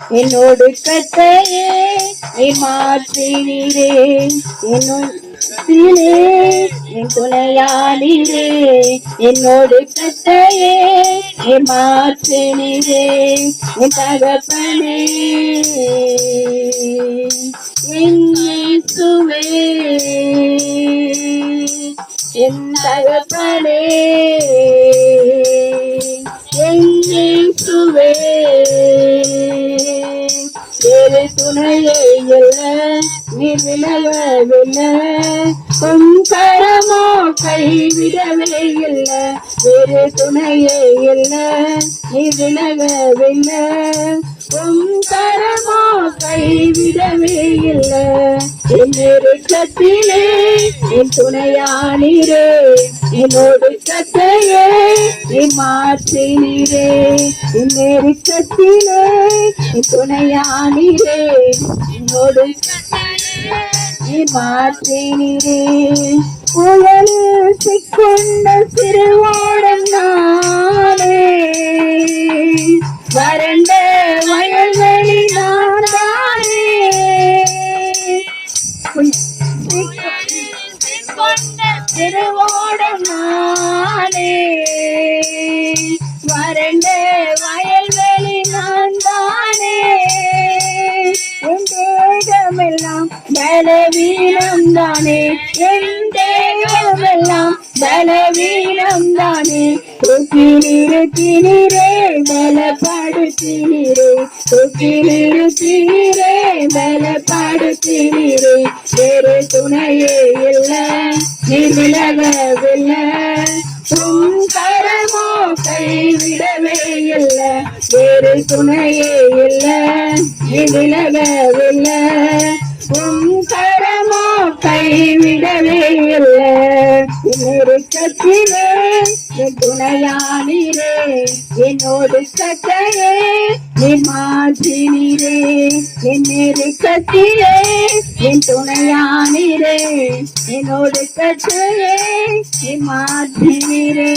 என்னோடு கத்தையே நீ மாற்றினீரே, என்னோடு என் துணையானீரே. என்னோடு கத்தையே நீ மாற்றினீரே, என் தகப்பனே என் இயேசுவே, என் தகப்பனே என் இயேசுவே. வேறு துணையே இல்ல, நீ விலகவில்லை, உன் கரமோ கைவிடவே இல்லை. வேறு துணையே இல்ல, நீ விலகவில்லை, உன் கரமோ கைவிடவே இல்லை. என் நெருக்கத்திலே என் துணையானீரே, என்னோடு கத்தையே நீ மாற்றினீரே. என் நெருக்கத்திலே என் துணையானீரே, என்னோடு கத்தையே நீ மாற்றினீரே. உயலில் சிக்கொண்ட சிறுவோடம் நானே, வறண்ட வயல்வெளி நான் தானே. திருவோடம் நானே, வறண்ட வயல்வெளி நான் தானே. என் தேகமெல்லாம் பலவீனம் தானே, என் தேகமெல்லாம் பலவீனம் தானே. தூக்கி நிறுத்தினீரே, பலப்படுத்தினீரே, தூக்கி நிறுத்தினீரே, பலப்படுத்தினீரே. வேறு துணையே இல்லை, நீ விலகவில்லை, உன் கரமோ கைவிடவே இல்லை. வேறு துணையே இல்லை, நீ விலகவில்லை, உன் கரமோ கைவிடவே இல்லை. நெருக்கத்திலே என் துணையானீரே, என்னோடு கத்தையே நீ மாற்றினீரே. என் நெருக்கத்திலே என் துணையானீரே, என்னோடு கத்தையே நீ மாற்றினீரே.